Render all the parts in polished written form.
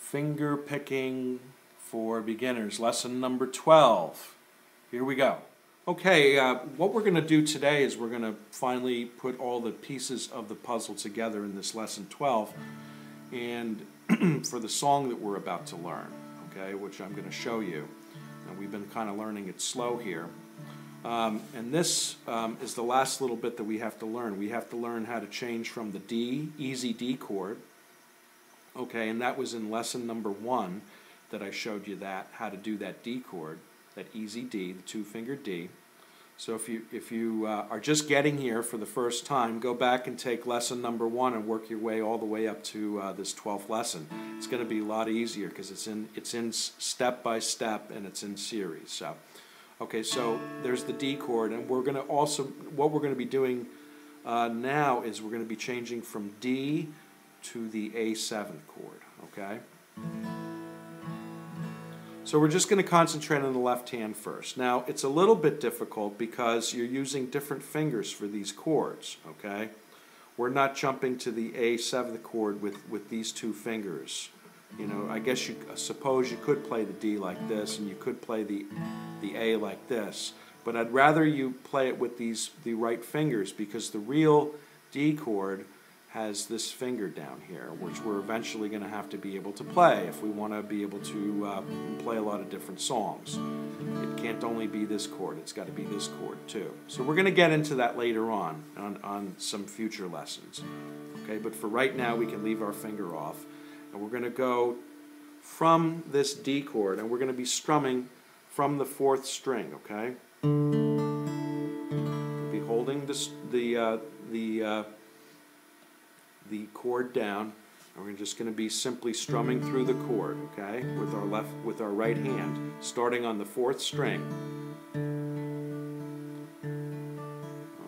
Finger picking for beginners, lesson number 12. Here we go. Okay, what we're going to do today is we're going to finally put all the pieces of the puzzle together in this lesson 12 and for the song that we're about to learn, okay, which I'm going to show you. And we've been kind of learning it slow here. And this is the last little bit that we have to learn. We have to learn how to change from the D, easy D chord. Okay, and that was in lesson number 1 that I showed you that, how to do that D chord, that easy D, the two-finger D. So if you are just getting here for the first time, go back and take lesson number 1 and work your way all the way up to this 12th lesson. It's going to be a lot easier because it's in step by step and it's in series. So, okay, so there's the D chord, and we're going to also, what we're going to be doing now is we're going to be changing from D to the A7 chord, okay? So we're just going to concentrate on the left hand first. Now, it's a little bit difficult because you're using different fingers for these chords, okay? We're not jumping to the A7 chord with these two fingers. You know, I guess suppose you could play the D like this, and you could play the A like this, but I'd rather you play it with the right fingers, because the real D chord has this finger down here, which we're eventually going to have to be able to play if we want to be able to play a lot of different songs. It can't only be this chord, it's got to be this chord too. So we're going to get into that later on some future lessons. Okay, but for right now we can leave our finger off, and we're going to go from this D chord, and we're going to be strumming from the 4th string, okay? We'll be holding the chord down, and we're just going to be simply strumming through the chord, okay, with our right hand, starting on the 4th string.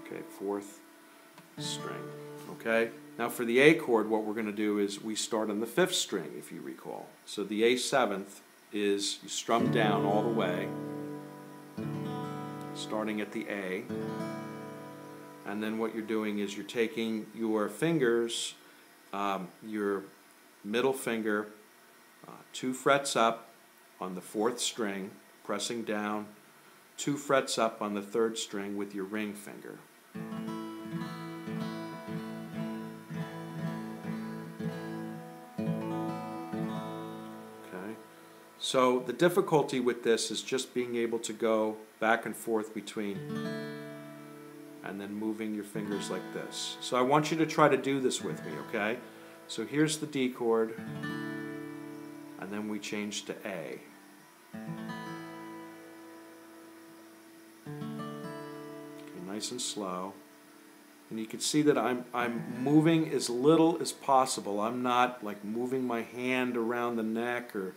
Okay, 4th string. Okay. Now for the A chord, what we're going to do is we start on the 5th string, if you recall. So the A7th is you strum down all the way, starting at the A. And then what you're doing is you're taking your fingers, your middle finger, 2 frets up on the 4th string, pressing down, 2 frets up on the 3rd string with your ring finger. Okay. So the difficulty with this is just being able to go back and forth between and then moving your fingers like this. So I want you to try to do this with me, okay? So here's the D chord, and then we change to A. Okay, nice and slow. And you can see that I'm moving as little as possible. I'm not like moving my hand around the neck or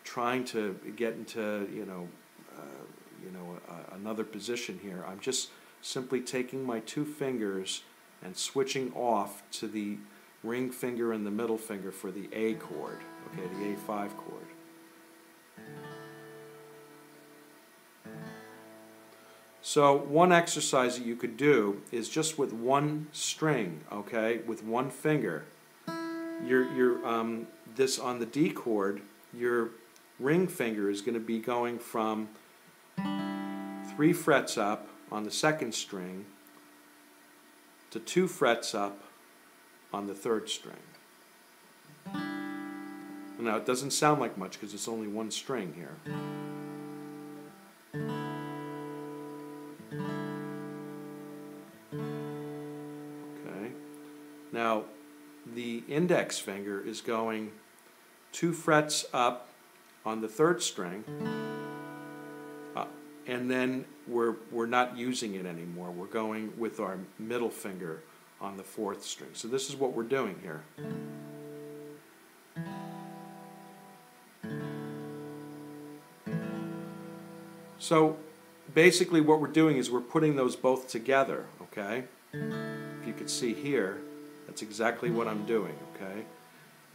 trying to get into another position here. I'm just simply taking my 2 fingers and switching off to the ring finger and the middle finger for the A chord, okay, the A5 chord. So one exercise that you could do is just with one string, okay, with one finger. This on the D chord, your ring finger is going to be going from 3 frets up on the 2nd string to 2 frets up on the 3rd string. Now it doesn't sound like much because it's only one string here. Okay. Now the index finger is going 2 frets up on the 3rd string, and then we're not using it anymore. We're going with our middle finger on the 4th string. So this is what we're doing here. So basically what we're doing is we're putting those both together, okay? If you could see here, that's exactly what I'm doing, okay?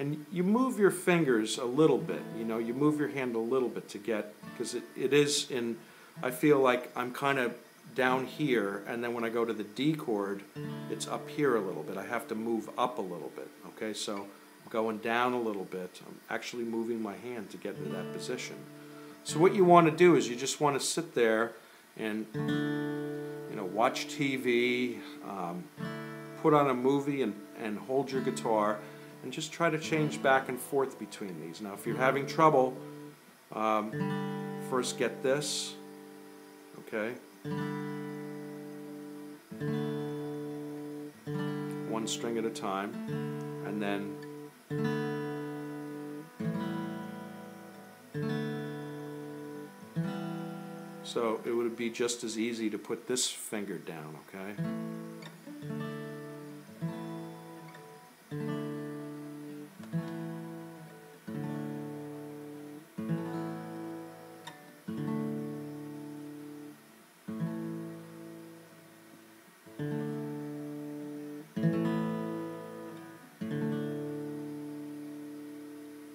And you move your fingers a little bit, you know, you move your hand a little bit to get, because it is in, I feel like I'm kind of down here, and then when I go to the D chord, it's up here a little bit. I have to move up a little bit, okay? So going down a little bit. I'm actually moving my hand to get into that position. So what you want to do is you just want to sit there and watch TV, put on a movie and hold your guitar and just try to change back and forth between these. Now if you're having trouble, first get this, okay? One string at a time, and then so it would be just as easy to put this finger down, okay?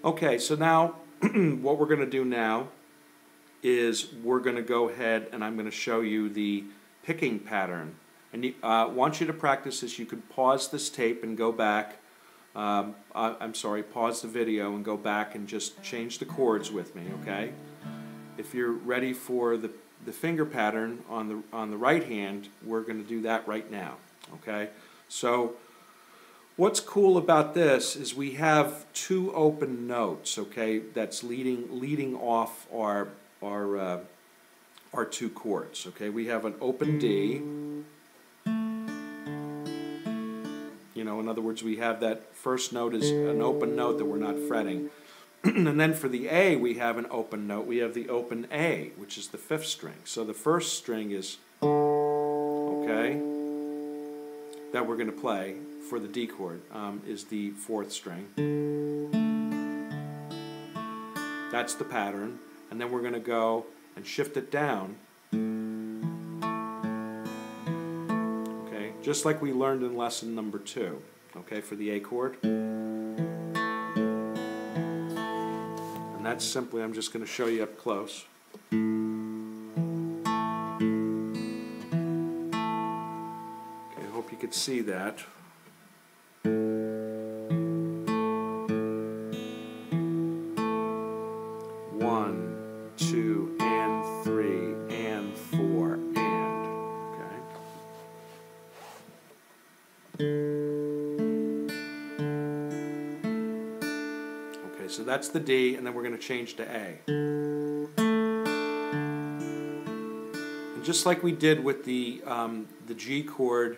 Okay, so now what we're going to do now is we're going to go ahead and I'm going to show you the picking pattern. And I want you to practice this. You could pause this tape and go back. I'm sorry, pause the video and go back and just change the chords with me, okay? If you're ready for the finger pattern on the right hand, we're going to do that right now, okay? So what's cool about this is we have two open notes, okay, that's leading off our two chords, okay? We have an open D, in other words, we have that first note is an open note that we're not fretting. And then for the A, we have an open note. We have the open A, which is the 5th string. So the first string is, okay, that we're going to play for the D chord is the 4th string. That's the pattern. And then we're going to go and shift it down. Okay, just like we learned in lesson number 2. Okay, for the A chord. And that's simply, I'm just going to show you up close. Okay, I hope you could see that. One, two, and three, and four, and. Okay, so that's the D, and then we're going to change to A. And just like we did with the G chord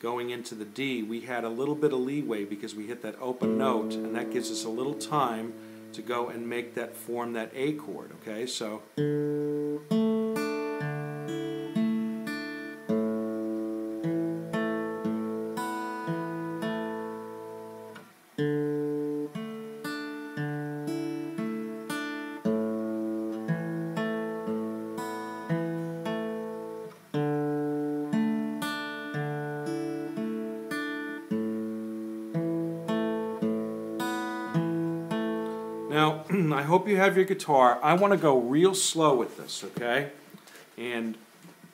going into the D, we had a little bit of leeway because we hit that open note, and that gives us a little time to go and make that form that A chord, okay? So now, I hope you have your guitar. I want to go real slow with this, okay? And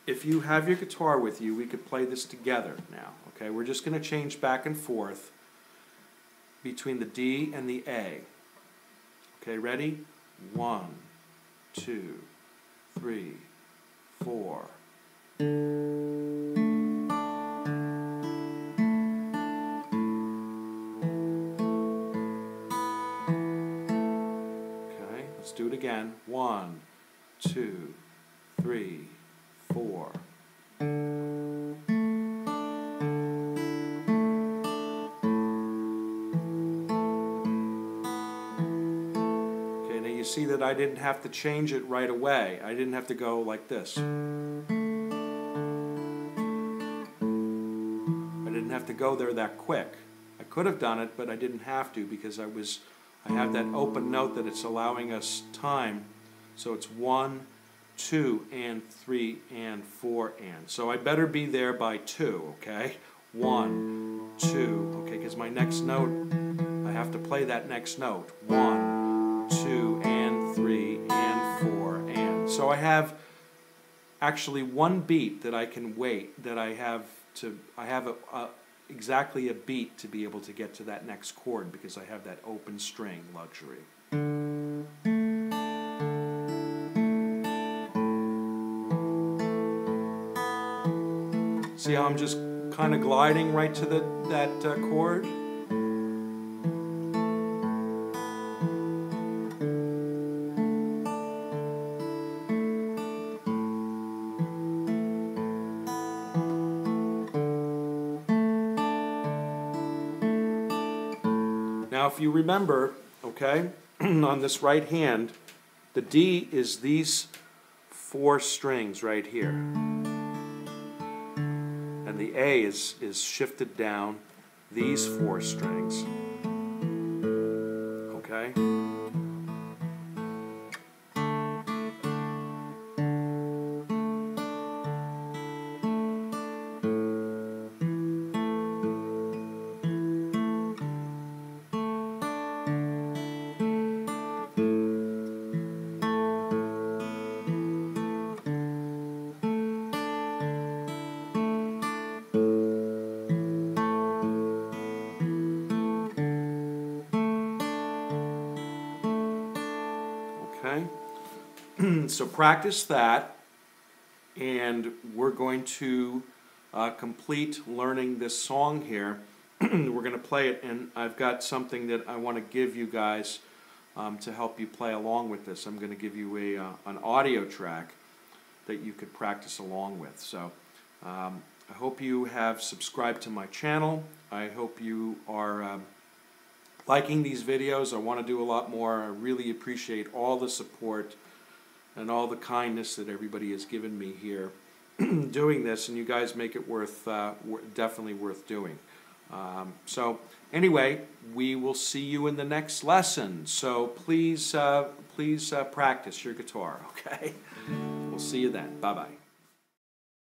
if you have your guitar with you, we could play this together now, okay? We're just going to change back and forth between the D and the A. Okay, ready? 1, 2, 3, 4. Let's do it again. 1, 2, 3, 4. Okay, now you see that I didn't have to change it right away. I didn't have to go like this. I didn't have to go there that quick. I could have done it, but I didn't have to because I have that open note that it's allowing us time. So it's 1, 2, and 3, and 4, and. So I better be there by 2, okay? 1, 2, okay, because my next note, I have to play that next note. 1, 2, and 3, and 4, and. So I have actually one beat that I can wait, that I have exactly a beat to be able to get to that next chord because I have that open string luxury. See how I'm just kind of gliding right to that chord? Now if you remember, okay, on this right hand, the D is these 4 strings right here. And the A is shifted down these 4 strings. Okay? Okay? So practice that, and we're going to complete learning this song here. We're going to play it, and I've got something that I want to give you guys to help you play along with this. I'm going to give you an audio track that you could practice along with. So I hope you have subscribed to my channel. I hope you are liking these videos. I want to do a lot more. I really appreciate all the support and all the kindness that everybody has given me here doing this, and you guys make it definitely worth doing. So anyway, we will see you in the next lesson. So please practice your guitar, okay? We'll see you then. Bye-bye.